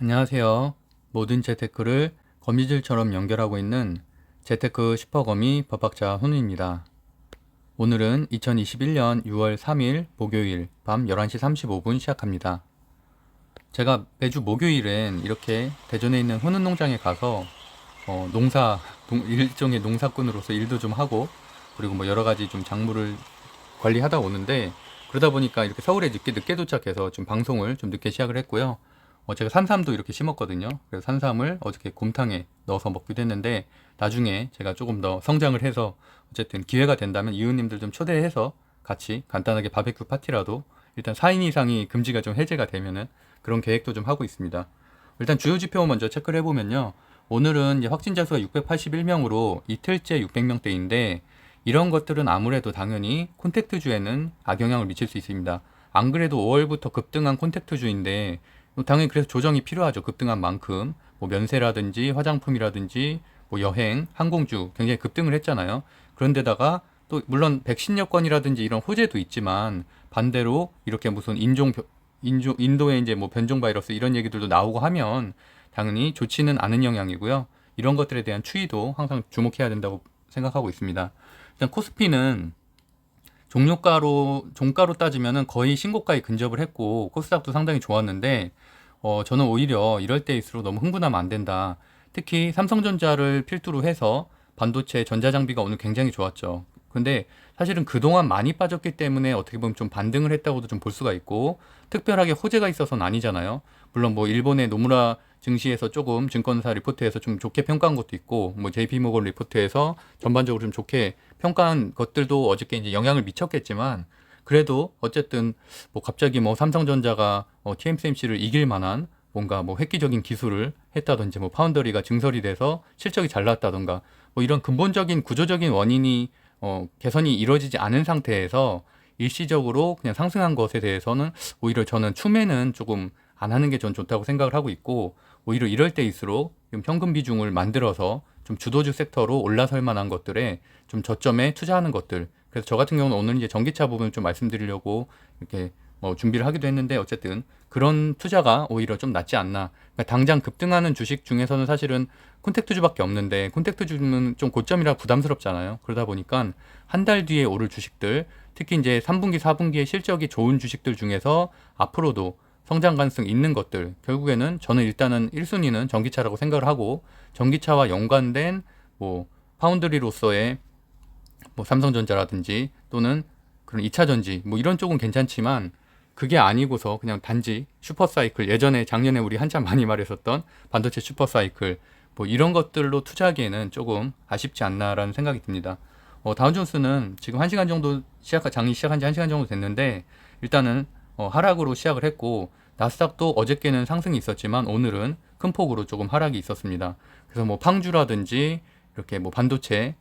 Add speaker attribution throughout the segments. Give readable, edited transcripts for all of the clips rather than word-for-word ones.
Speaker 1: 안녕하세요. 모든 재테크를 거미줄처럼 연결하고 있는 재테크 슈퍼거미 법학자 훈우입니다. 오늘은 2021년 6월 3일 목요일 밤 11시 35분 시작합니다. 제가 매주 목요일엔 이렇게 대전에 있는 훈우 농장에 가서 일종의 농사꾼으로서 일도 좀 하고, 그리고 뭐 여러 가지 좀 작물을 관리하다 오는데, 그러다 보니까 이렇게 서울에 늦게 도착해서 좀 방송을 좀 늦게 시작을 했고요. 제가 산삼도 이렇게 심었거든요. 그래서 산삼을 어저께 곰탕에 넣어서 먹기도 했는데, 나중에 제가 조금 더 성장을 해서 어쨌든 기회가 된다면 이웃님들 좀 초대해서 같이 간단하게 바베큐 파티라도, 일단 4인 이상이 금지가 좀 해제가 되면은 그런 계획도 좀 하고 있습니다. 일단 주요 지표 먼저 체크를 해보면요. 오늘은 이제 확진자 수가 681명으로 이틀째 600명대인데, 이런 것들은 아무래도 당연히 콘택트주에는 악영향을 미칠 수 있습니다. 안 그래도 5월부터 급등한 콘택트주인데, 당연히 그래서 조정이 필요하죠. 급등한 만큼. 뭐 면세라든지 화장품이라든지 뭐 여행, 항공주 굉장히 급등을 했잖아요. 그런데다가 또 물론 백신 여건이라든지 이런 호재도 있지만, 반대로 이렇게 무슨 인도에 이제 뭐 변종 바이러스 이런 얘기들도 나오고 하면 당연히 좋지는 않은 영향이고요. 이런 것들에 대한 추이도 항상 주목해야 된다고 생각하고 있습니다. 일단 코스피는 종가로 따지면은 거의 신고가에 근접을 했고, 코스닥도 상당히 좋았는데, 저는 오히려 이럴 때일수록 너무 흥분하면 안 된다. 특히 삼성전자를 필두로 해서 반도체 전자장비가 오늘 굉장히 좋았죠. 근데 사실은 그동안 많이 빠졌기 때문에 어떻게 보면 좀 반등을 했다고도 좀 볼 수가 있고, 특별하게 호재가 있어서는 아니잖아요. 물론 뭐 일본의 노무라 증시에서 조금 증권사 리포트에서 좀 좋게 평가한 것도 있고, 뭐 JP모건 리포트에서 전반적으로 좀 좋게 평가한 것들도 어저께 이제 영향을 미쳤겠지만, 그래도 어쨌든 뭐 갑자기 뭐 삼성전자가 TSMC를 이길 만한 뭔가 뭐 획기적인 기술을 했다든지, 뭐 파운더리가 증설이 돼서 실적이 잘 나왔다던가, 뭐 이런 근본적인 구조적인 원인이 개선이 이루어지지 않은 상태에서 일시적으로 그냥 상승한 것에 대해서는 오히려 저는 추매는 조금 안 하는 게 전 좋다고 생각을 하고 있고, 오히려 이럴 때일수록 좀 현금 비중을 만들어서 좀 주도주 섹터로 올라설 만한 것들에 좀 저점에 투자하는 것들. 그래서 저 같은 경우는 오늘 이제 전기차 부분을 좀 말씀드리려고 이렇게 준비를 하기도 했는데, 어쨌든 그런 투자가 오히려 좀 낫지 않나. 그러니까 당장 급등하는 주식 중에서는 사실은 콘택트주밖에 없는데, 콘택트주는 좀 고점이라 부담스럽잖아요. 그러다 보니까 한 달 뒤에 오를 주식들, 특히 이제 3분기, 4분기에 실적이 좋은 주식들 중에서 앞으로도 성장 가능성 있는 것들, 결국에는 저는 일단은 1순위는 전기차라고 생각을 하고, 전기차와 연관된 뭐 파운드리로서의 뭐 삼성전자라든지 또는 그런 2차 전지 뭐 이런 쪽은 괜찮지만, 그게 아니고서 그냥 단지 슈퍼사이클, 예전에 작년에 우리 한참 많이 말했었던 반도체 슈퍼사이클 뭐 이런 것들로 투자하기에는 조금 아쉽지 않나라는 생각이 듭니다. 다운존스는 지금 1시간 정도 장이 시작한 지 1시간 정도 됐는데, 일단은 하락으로 시작을 했고, 나스닥도 어저께는 상승이 있었지만 오늘은 큰 폭으로 조금 하락이 있었습니다. 그래서 뭐 팡주라든지 이렇게 뭐 반도체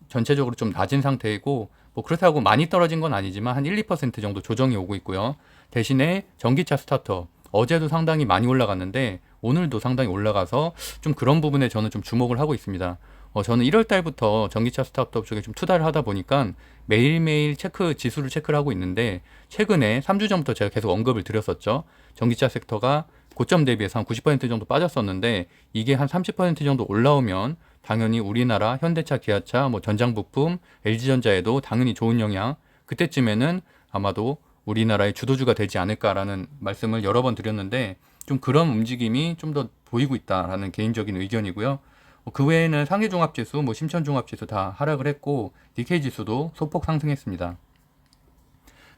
Speaker 1: 전체적으로 좀 낮은 상태이고, 뭐 그렇다고 많이 떨어진 건 아니지만 한 1, 2% 정도 조정이 오고 있고요. 대신에 전기차 스타터 어제도 상당히 많이 올라갔는데 오늘도 상당히 올라가서 좀 그런 부분에 저는 좀 주목을 하고 있습니다. 저는 1월 달부터 전기차 스타트업 쪽에 좀 투자를 하다 보니까 매일매일 지수를 체크를 하고 있는데, 최근에 3주 전부터 제가 계속 언급을 드렸었죠. 전기차 섹터가 고점 대비해서 한 90% 정도 빠졌었는데, 이게 한 30% 정도 올라오면 당연히 우리나라 현대차, 기아차, 뭐 전장부품, LG전자에도 당연히 좋은 영향, 그때쯤에는 아마도 우리나라의 주도주가 되지 않을까라는 말씀을 여러 번 드렸는데, 좀 그런 움직임이 좀 더 보이고 있다라는 개인적인 의견이고요. 그 외에는 상해종합지수, 뭐 심천종합지수 다 하락을 했고, 니케이지수도 소폭 상승했습니다.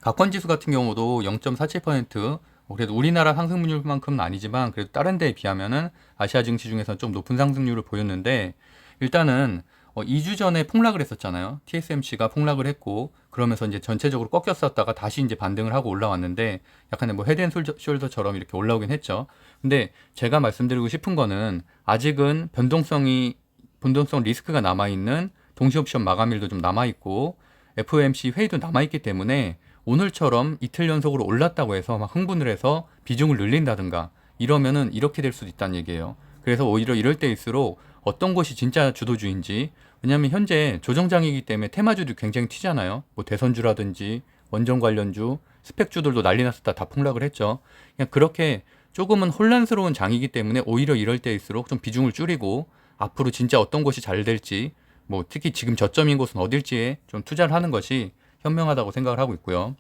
Speaker 1: 각권지수 같은 경우도 0.47%, 그래도 우리나라 상승률만큼은 아니지만 그래도 다른 데에 비하면은 아시아 증시 중에서 좀 높은 상승률을 보였는데, 일단은 2주 전에 폭락을 했었잖아요. TSMC가 폭락을 했고, 그러면서 이제 전체적으로 꺾였었다가 다시 이제 반등을 하고 올라왔는데, 약간의 뭐 헤드앤숄더처럼 이렇게 올라오긴 했죠. 근데 제가 말씀드리고 싶은 거는, 아직은 변동성 리스크가 남아있는 동시옵션 마감일도 좀 남아있고, FOMC 회의도 남아있기 때문에 오늘처럼 이틀 연속으로 올랐다고 해서 막 흥분을 해서 비중을 늘린다든가 이러면은 이렇게 될 수도 있다는 얘기예요. 그래서 오히려 이럴 때일수록 어떤 것이 진짜 주도주인지, 왜냐하면 현재 조정장이기 때문에 테마주도 굉장히 튀잖아요. 뭐 대선주라든지 원전 관련주, 스펙주들도 난리 났었다 다 폭락을 했죠. 그냥 그렇게 조금은 혼란스러운 장이기 때문에 오히려 이럴 때일수록 좀 비중을 줄이고 앞으로 진짜 어떤 곳이 잘 될지 뭐 특히 지금 저점인 곳은 어딜지에 좀 투자를 하는 것이 현명하다고 생각을 하고 있고요.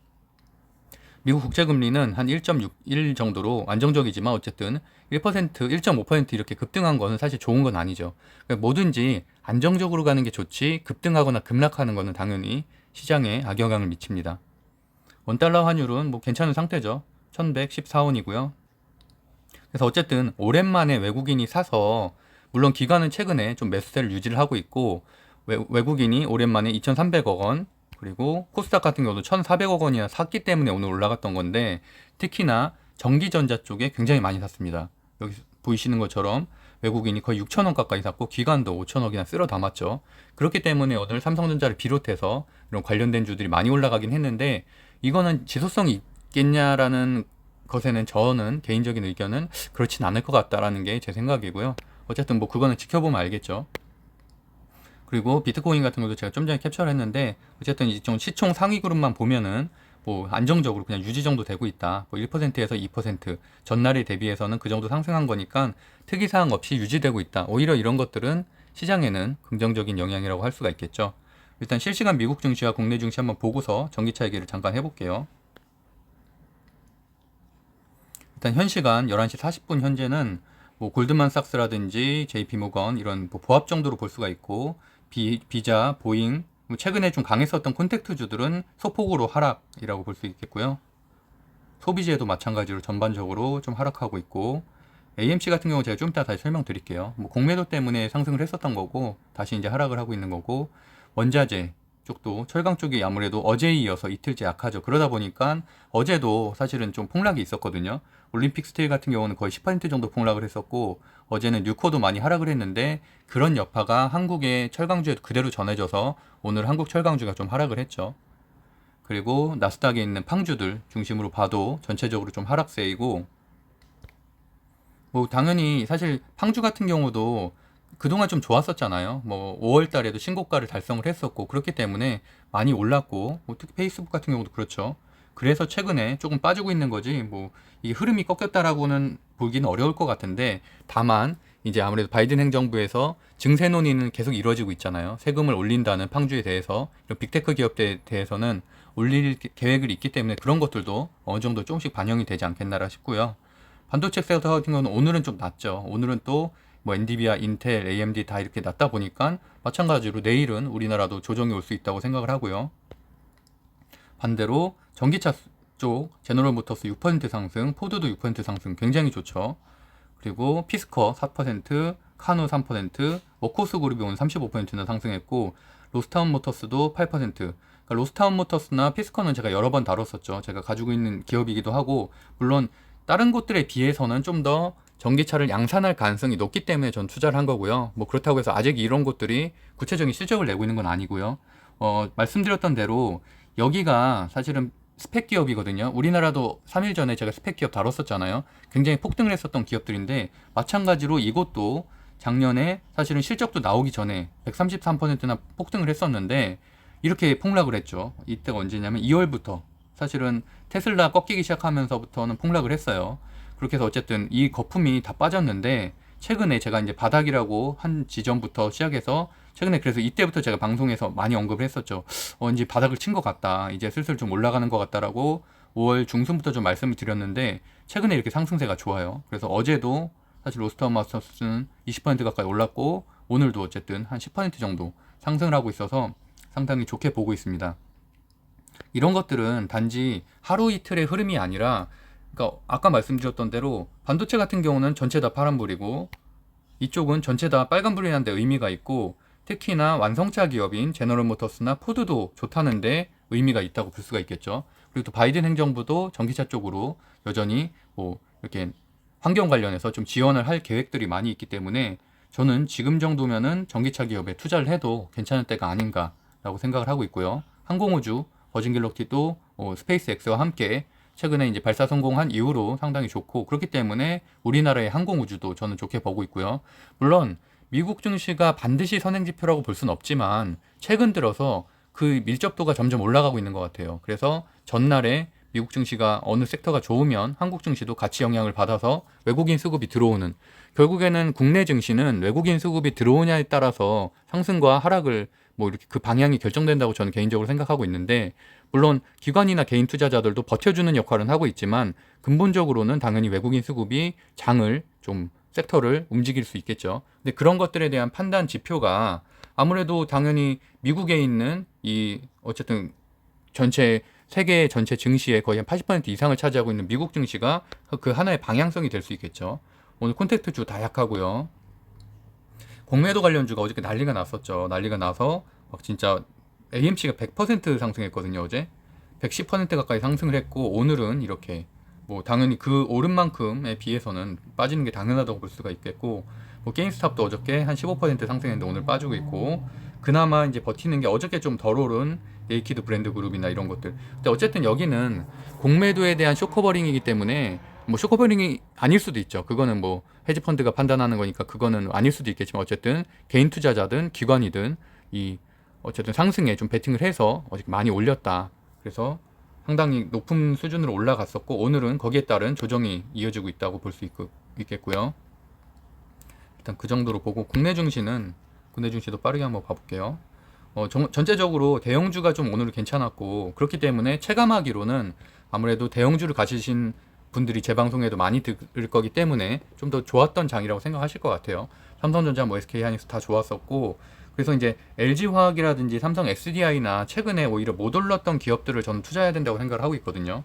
Speaker 1: 미국 국채금리는 한 1.61 정도로 안정적이지만 어쨌든 1%, 1.5% 이렇게 급등한 거는 사실 좋은 건 아니죠. 그러니까 뭐든지 안정적으로 가는 게 좋지 급등하거나 급락하는 거는 당연히 시장에 악영향을 미칩니다. 원달러 환율은 뭐 괜찮은 상태죠. 1114원이고요. 그래서 어쨌든 오랜만에 외국인이 사서 물론 기관은 최근에 좀 매수세를 유지를 하고 있고 외국인이 오랜만에 2,300억 원 그리고 코스닥 같은 경우도 1,400억 원이나 샀기 때문에 오늘 올라갔던 건데 특히나 전기전자 쪽에 굉장히 많이 샀습니다. 여기 보이시는 것처럼 외국인이 거의 6천원 가까이 샀고 기관도 5천억이나 쓸어 담았죠. 그렇기 때문에 오늘 삼성전자를 비롯해서 이런 관련된 주들이 많이 올라가긴 했는데 이거는 지속성이 있겠냐라는 것에는 저는 개인적인 의견은 그렇진 않을 것 같다라는 게 제 생각이고요. 어쨌든 뭐 그거는 지켜보면 알겠죠. 그리고 비트코인 같은 것도 제가 좀 전에 캡처를 했는데 어쨌든 이좀 시총 상위 그룹만 보면은 뭐 안정적으로 그냥 유지 정도 되고 있다. 뭐 1%에서 2% 전날에 대비해서는 그 정도 상승한 거니까 특이사항 없이 유지되고 있다. 오히려 이런 것들은 시장에는 긍정적인 영향이라고 할 수가 있겠죠. 일단 실시간 미국 증시와 국내 증시 한번 보고서 전기차 얘기를 잠깐 해볼게요. 일단 현 시간 11시 40분 현재는 뭐 골드만삭스라든지 JP모건 이런 뭐 보합 정도로 볼 수가 있고 비자, 보잉 뭐 최근에 좀 강했었던 콘택트주들은 소폭으로 하락이라고 볼 수 있겠고요. 소비재도 마찬가지로 전반적으로 좀 하락하고 있고 AMC 같은 경우 제가 좀 이따 다시 설명드릴게요. 뭐 공매도 때문에 상승을 했었던 거고 다시 이제 하락을 하고 있는 거고 원자재 쪽도 철강 쪽이 아무래도 어제에 이어서 이틀째 약하죠. 그러다 보니까 어제도 사실은 좀 폭락이 있었거든요. 올림픽 스틸 같은 경우는 거의 10% 정도 폭락을 했었고 어제는 뉴코도 많이 하락을 했는데 그런 여파가 한국의 철강주에도 그대로 전해져서 오늘 한국 철강주가 좀 하락을 했죠. 그리고 나스닥에 있는 팡주들 중심으로 봐도 전체적으로 좀 하락세이고 뭐 당연히 사실 팡주 같은 경우도 그동안 좀 좋았었잖아요. 뭐 5월 달에도 신고가를 달성을 했었고 그렇기 때문에 많이 올랐고 뭐 특히 페이스북 같은 경우도 그렇죠. 그래서 최근에 조금 빠지고 있는 거지 뭐 이 흐름이 꺾였다라고는 보기는 어려울 것 같은데 다만 이제 아무래도 바이든 행정부에서 증세 논의는 계속 이루어지고 있잖아요. 세금을 올린다는 팡주에 대해서 이런 빅테크 기업들에 대해서는 올릴 계획을 있기 때문에 그런 것들도 어느 정도 조금씩 반영이 되지 않겠나라 싶고요. 반도체 섹터 같은 경우는 오늘은 좀 낮죠. 오늘은 또 뭐 엔비디아, 인텔, AMD 다 이렇게 낮다 보니까 마찬가지로 내일은 우리나라도 조정이 올 수 있다고 생각을 하고요. 반대로 전기차 쪽 제너럴 모터스 6% 상승, 포드도 6% 상승 굉장히 좋죠. 그리고 피스커 4%, 카누 3%, 워코스 그룹이 오늘 35%나 상승했고 로스타운 모터스도 8%. 그러니까 로스타운 모터스나 피스커는 제가 여러 번 다뤘었죠. 제가 가지고 있는 기업이기도 하고 물론 다른 곳들에 비해서는 좀 더 전기차를 양산할 가능성이 높기 때문에 전 투자를 한 거고요. 뭐 그렇다고 해서 아직 이런 곳들이 구체적인 실적을 내고 있는 건 아니고요. 말씀드렸던 대로 여기가 사실은 스펙 기업이거든요. 우리나라도 3일 전에 제가 스펙 기업 다뤘었잖아요. 굉장히 폭등을 했었던 기업들인데 마찬가지로 이것도 작년에 사실은 실적도 나오기 전에 133%나 폭등을 했었는데 이렇게 폭락을 했죠. 이때가 언제냐면 2월부터 사실은 테슬라 꺾이기 시작하면서부터는 폭락을 했어요. 그렇게 해서 어쨌든 이 거품이 다 빠졌는데 최근에 제가 이제 바닥이라고 한 지점부터 시작해서 최근에 그래서 이때부터 제가 방송에서 많이 언급을 했었죠. 이제 바닥을 친 것 같다. 이제 슬슬 좀 올라가는 것 같다라고 5월 중순부터 좀 말씀을 드렸는데 최근에 이렇게 상승세가 좋아요. 그래서 어제도 사실 로스타운 마스터스는 20% 가까이 올랐고 오늘도 어쨌든 한 10% 정도 상승을 하고 있어서 상당히 좋게 보고 있습니다. 이런 것들은 단지 하루 이틀의 흐름이 아니라 그러니까 아까 말씀드렸던 대로 반도체 같은 경우는 전체 다 파란불이고 이쪽은 전체 다 빨간불이라는 데 의미가 있고 특히나 완성차 기업인 제너럴 모터스나 포드도 좋다는데 의미가 있다고 볼 수가 있겠죠. 그리고 또 바이든 행정부도 전기차 쪽으로 여전히 뭐 이렇게 환경 관련해서 좀 지원을 할 계획들이 많이 있기 때문에 저는 지금 정도면은 전기차 기업에 투자를 해도 괜찮을 때가 아닌가라고 생각을 하고 있고요. 항공우주 버진 갤럭시도 스페이스X와 함께 최근에 이제 발사 성공한 이후로 상당히 좋고 그렇기 때문에 우리나라의 항공우주도 저는 좋게 보고 있고요. 물론 미국 증시가 반드시 선행지표라고 볼 수는 없지만 최근 들어서 그 밀접도가 점점 올라가고 있는 것 같아요. 그래서 전날에 미국 증시가 어느 섹터가 좋으면 한국 증시도 같이 영향을 받아서 외국인 수급이 들어오는, 결국에는 국내 증시는 외국인 수급이 들어오냐에 따라서 상승과 하락을 뭐 이렇게 그 방향이 결정된다고 저는 개인적으로 생각하고 있는데, 물론 기관이나 개인 투자자들도 버텨주는 역할은 하고 있지만 근본적으로는 당연히 외국인 수급이 장을 좀 섹터를 움직일 수 있겠죠. 근데 그런 것들에 대한 판단 지표가 아무래도 당연히 미국에 있는 이 어쨌든 전체 세계 전체 증시의 거의 한 80% 이상을 차지하고 있는 미국 증시가 그 하나의 방향성이 될 수 있겠죠. 오늘 콘택트주 다 약하고요. 공매도 관련주가 어저께 난리가 났었죠. 난리가 나서 막 진짜 AMC가 100% 상승했거든요. 어제 110% 가까이 상승을 했고, 오늘은 이렇게 뭐 당연히 그 오른 만큼에 비해서는 빠지는 게 당연하다고 볼 수가 있겠고, 뭐 게임스탑도 어저께 한 15% 상승했는데 오늘 빠지고 있고, 그나마 이제 버티는 게 어저께 좀 덜 오른 네이키드 브랜드 그룹이나 이런 것들. 근데 어쨌든 여기는 공매도에 대한 쇼커버링이기 때문에, 뭐 쇼커버링이 아닐 수도 있죠. 그거는 뭐 헤지펀드가 판단하는 거니까 그거는 아닐 수도 있겠지만, 어쨌든 개인 투자자든 기관이든 이 어쨌든 상승에 좀 베팅을 해서 어저께 많이 올렸다. 그래서 상당히 높은 수준으로 올라갔었고, 오늘은 거기에 따른 조정이 이어지고 있다고 볼 수 있겠고요. 일단 그 정도로 보고, 국내 증시도 빠르게 한번 봐볼게요. 전체적으로 대형주가 좀 오늘 괜찮았고, 그렇기 때문에 체감하기로는 아무래도 대형주를 가지신 분들이 제 방송에도 많이 들을 거기 때문에 좀 더 좋았던 장이라고 생각하실 것 같아요. 삼성전자, 뭐 SK하이닉스 다 좋았었고, 그래서 이제 LG화학이라든지 삼성 SDI나 최근에 오히려 못 올랐던 기업들을 저는 투자해야 된다고 생각을 하고 있거든요.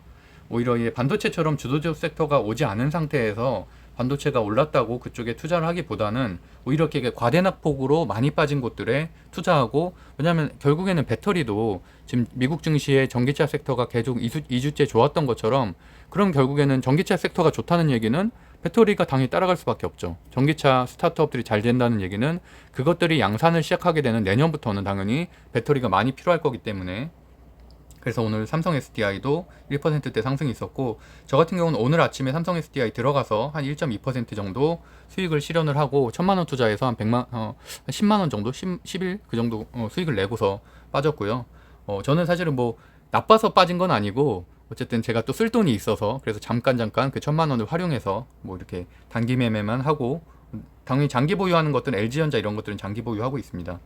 Speaker 1: 오히려 이 반도체처럼 주도적 섹터가 오지 않은 상태에서 반도체가 올랐다고 그쪽에 투자를 하기보다는 오히려 이렇게 과대낙폭으로 많이 빠진 곳들에 투자하고, 왜냐하면 결국에는 배터리도 지금 미국 증시의 전기차 섹터가 계속 2주째 좋았던 것처럼, 그럼 결국에는 전기차 섹터가 좋다는 얘기는 배터리가 당연히 따라갈 수밖에 없죠. 전기차 스타트업들이 잘 된다는 얘기는 그것들이 양산을 시작하게 되는 내년부터는 당연히 배터리가 많이 필요할 거기 때문에. 그래서 오늘 삼성 SDI도 1%대 상승이 있었고, 저 같은 경우는 오늘 아침에 삼성 SDI 들어가서 한 1.2% 정도 수익을 실현을 하고, 1000만원 투자해서 한 10만원 정도, 11, 그 정도 수익을 내고서 빠졌고요. 저는 사실은 뭐 나빠서 빠진 건 아니고, 어쨌든 제가 또 쓸 돈이 있어서 그래서 잠깐 그 1000만원을 활용해서 뭐 이렇게 단기 매매만 하고, 당연히 장기 보유하는 것들은 LG전자 이런 것들은 장기 보유하고 있습니다.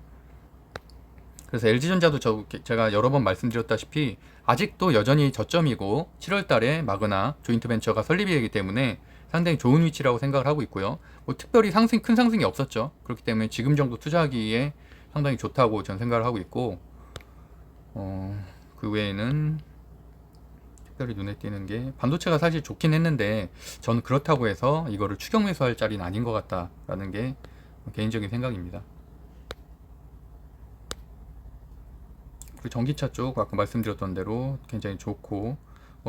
Speaker 1: 그래서 LG전자도 제가 여러 번 말씀드렸다시피 아직도 여전히 저점이고, 7월 달에 마그나 조인트 벤처가 설립이 되기 때문에 상당히 좋은 위치라고 생각을 하고 있고요. 뭐 특별히 큰 상승이 없었죠. 그렇기 때문에 지금 정도 투자하기에 상당히 좋다고 저는 생각을 하고 있고, 그 외에는 특별히 눈에 띄는 게, 반도체가 사실 좋긴 했는데 저는 그렇다고 해서 이거를 추격 매수할 자리는 아닌 것 같다라는 게 개인적인 생각입니다. 그리고 전기차 쪽 아까 말씀드렸던 대로 굉장히 좋고,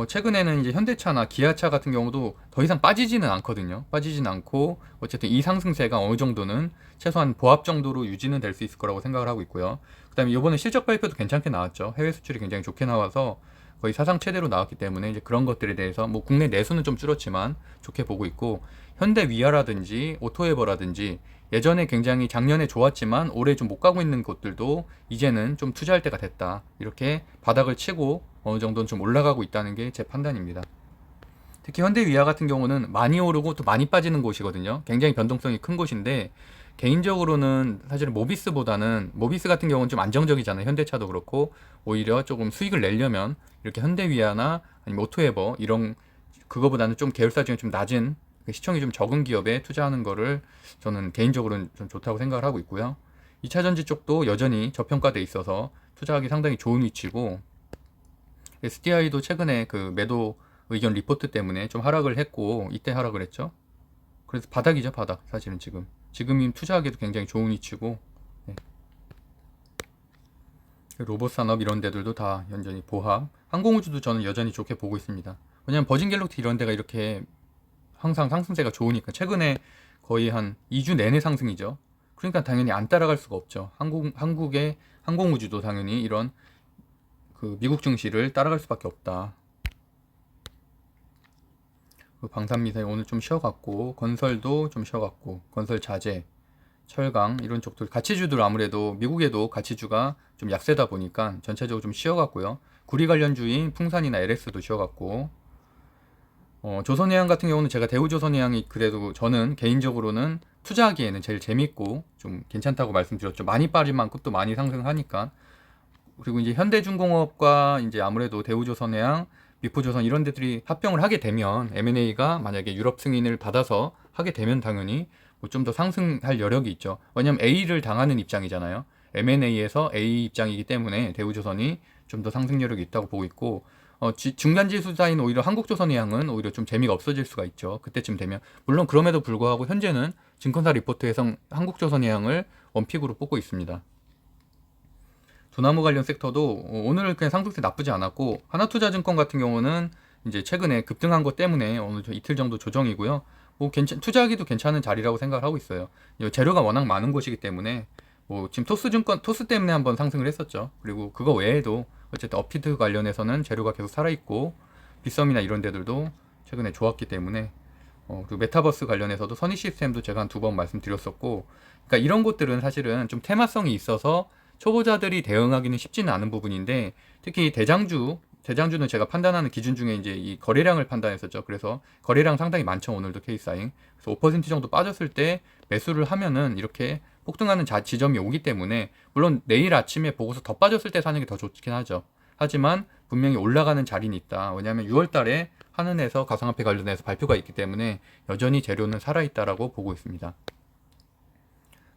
Speaker 1: 최근에는 이제 현대차나 기아차 같은 경우도 더 이상 빠지지는 않거든요. 빠지지는 않고, 어쨌든 이 상승세가 어느 정도는 최소한 보합 정도로 유지는 될 수 있을 거라고 생각을 하고 있고요. 그 다음에 이번에 실적 발표도 괜찮게 나왔죠. 해외 수출이 굉장히 좋게 나와서 거의 사상 최대로 나왔기 때문에 이제 그런 것들에 대해서 뭐 국내 내수는 좀 줄었지만 좋게 보고 있고, 현대 위아라든지 오토에버라든지 예전에 굉장히 작년에 좋았지만 올해 좀 못 가고 있는 곳들도 이제는 좀 투자할 때가 됐다, 이렇게 바닥을 치고 어느 정도는 좀 올라가고 있다는 게 제 판단입니다. 특히 현대 위아 같은 경우는 많이 오르고 또 많이 빠지는 곳이거든요. 굉장히 변동성이 큰 곳인데, 개인적으로는 사실 모비스 같은 경우는 좀 안정적이잖아요. 현대차도 그렇고, 오히려 조금 수익을 내려면 이렇게 현대 위아나 아니면 오토에버 이런, 그거보다는 좀 계열사 중에 좀 낮은 시총이 좀 적은 기업에 투자하는 거를 저는 개인적으로는 좀 좋다고 생각을 하고 있고요. 2차전지 쪽도 여전히 저평가돼 있어서 투자하기 상당히 좋은 위치고, SDI도 최근에 그 매도 의견 리포트 때문에 좀 하락을 했고, 이때 하락을 했죠. 그래서 바닥이죠, 바닥. 사실은 지금이 투자하기도 굉장히 좋은 위치고, 네. 로봇 산업 이런 데들도 다 여전히 보합. 항공우주도 저는 여전히 좋게 보고 있습니다. 왜냐면 버진 갤럭시 이런 데가 이렇게 항상 상승세가 좋으니까, 최근에 거의 한 2주 내내 상승이죠. 그러니까 당연히 안 따라갈 수가 없죠. 한국의 항공우주도 당연히 이런 그 미국 증시를 따라갈 수밖에 없다. 그 방산미사일 오늘 좀 쉬어갔고, 건설도 좀 쉬어갔고, 건설 자재, 철강 이런 쪽들 가치주들, 아무래도 미국에도 가치주가 좀 약세다 보니까 전체적으로 좀 쉬어갔고요. 구리 관련주인 풍산이나 LS도 쉬어갔고, 조선해양 같은 경우는 제가 대우조선해양이 그래도 저는 개인적으로는 투자하기에는 제일 재밌고 좀 괜찮다고 말씀드렸죠. 많이 빠진 만큼 또 많이 상승하니까. 그리고 이제 현대중공업과 이제 아무래도 대우조선해양, 미포조선 이런 데들이 합병을 하게 되면 M&A가 만약에 유럽 승인을 받아서 하게 되면 당연히 뭐 좀 더 상승할 여력이 있죠. 왜냐면 A를 당하는 입장이잖아요. M&A에서 A 입장이기 때문에 대우조선이 좀 더 상승 여력이 있다고 보고 있고, 중간 지수사인 오히려 한국조선해양은 오히려 좀 재미가 없어질 수가 있죠. 그때쯤 되면. 물론 그럼에도 불구하고 현재는 증권사 리포트에서 한국조선해양을 원픽으로 뽑고 있습니다. 소나무 관련 섹터도 오늘 그냥 상승세 나쁘지 않았고, 하나투자증권 같은 경우는 이제 최근에 급등한 것 때문에 오늘 이틀 정도 조정이고요. 뭐 투자하기도 괜찮은 자리라고 생각을 하고 있어요. 재료가 워낙 많은 곳이기 때문에 뭐 지금 토스 때문에 한번 상승을 했었죠. 그리고 그거 외에도 어쨌든 업피드 관련해서는 재료가 계속 살아있고, 빗썸이나 이런 데들도 최근에 좋았기 때문에, 그리고 메타버스 관련해서도 선희 시스템도 제가 한 2번 말씀드렸었고, 그러니까 이런 것들은 사실은 좀 테마성이 있어서 초보자들이 대응하기는 쉽지는 않은 부분인데, 특히 대장주는 제가 판단하는 기준 중에 이제 이 거래량을 판단했었죠. 그래서 거래량 상당히 많죠. 오늘도 케이사잉. 그래서 5% 정도 빠졌을 때 매수를 하면은 이렇게 폭등하는 지점이 오기 때문에, 물론 내일 아침에 보고서 더 빠졌을 때 사는 게 더 좋긴 하죠. 하지만 분명히 올라가는 자리는 있다. 왜냐하면 6월 달에 한은에서 가상화폐 관련해서 발표가 있기 때문에 여전히 재료는 살아있다라고 보고 있습니다.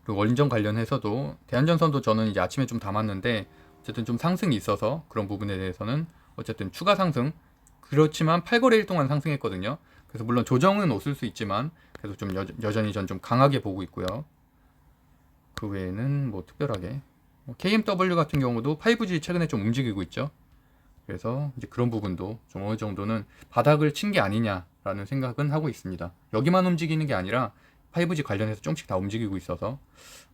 Speaker 1: 그리고 원전 관련해서도 대한전선도 저는 이제 아침에 좀 담았는데 어쨌든 좀 상승이 있어서 그런 부분에 대해서는 어쨌든 추가 상승, 그렇지만 8거래일 동안 상승했거든요. 그래서 물론 조정은 없을 수 있지만 그래서 좀 여전히 전 좀 강하게 보고 있고요. 그 외에는 뭐 특별하게 KMW 같은 경우도 5G 최근에 좀 움직이고 있죠. 그래서 이제 그런 부분도 좀 어느 정도는 바닥을 친 게 아니냐라는 생각은 하고 있습니다. 여기만 움직이는 게 아니라 5G 관련해서 조금씩 다 움직이고 있어서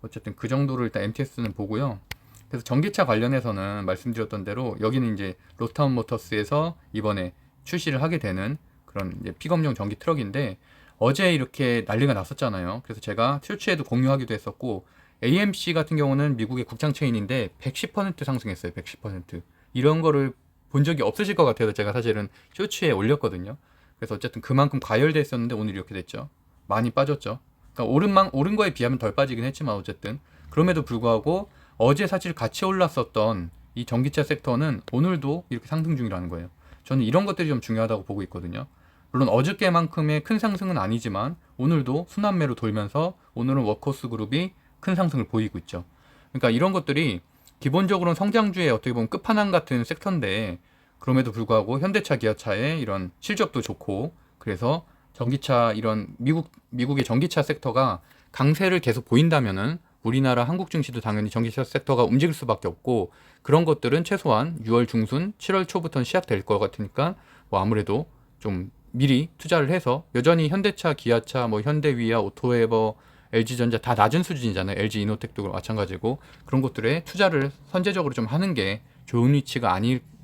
Speaker 1: 어쨌든 그 정도를 일단 MTS는 보고요. 그래서 전기차 관련해서는 말씀드렸던 대로 여기는 이제 로타운 모터스에서 이번에 출시를 하게 되는 그런 이제 픽업용 전기 트럭인데, 어제 이렇게 난리가 났었잖아요. 그래서 제가 튜츠에도 공유하기도 했었고, AMC 같은 경우는 미국의 국장 체인인데 110% 상승했어요. 110%. 이런 거를 본 적이 없으실 것 같아서 제가 사실은 쇼츠에 올렸거든요. 그래서 어쨌든 그만큼 과열돼 있었는데 오늘 이렇게 됐죠. 많이 빠졌죠. 그러니까 오른 거에 비하면 덜 빠지긴 했지만 어쨌든 그럼에도 불구하고 어제 사실 같이 올랐었던 이 전기차 섹터는 오늘도 이렇게 상승 중이라는 거예요. 저는 이런 것들이 좀 중요하다고 보고 있거든요. 물론 어저께만큼의 큰 상승은 아니지만 오늘도 순환매로 돌면서 오늘은 워커스 그룹이 큰 상승을 보이고 있죠. 그러니까 이런 것들이 기본적으로는 성장주의 어떻게 보면 끝판왕 같은 섹터인데, 그럼에도 불구하고 현대차, 기아차의 이런 실적도 좋고, 그래서 전기차 이런 미국의 전기차 섹터가 강세를 계속 보인다면은 우리나라 한국 증시도 당연히 전기차 섹터가 움직일 수밖에 없고, 그런 것들은 최소한 6월 중순, 7월 초부터는 시작될 것 같으니까 뭐 아무래도 좀 미리 투자를 해서, 여전히 현대차, 기아차, 뭐 현대위아, 오토에버, LG전자 다 낮은 수준이잖아요. LG 이노텍도 마찬가지고, 그런 것들에 투자를 선제적으로 좀 하는 게 좋은 위치가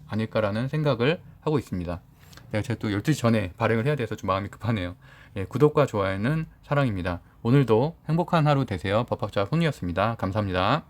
Speaker 1: 아닐까라는 생각을 하고 있습니다. 제가 또 12시 전에 발행을 해야 돼서 좀 마음이 급하네요. 예, 구독과 좋아요는 사랑입니다. 오늘도 행복한 하루 되세요. 법학자 손이었습니다. 감사합니다.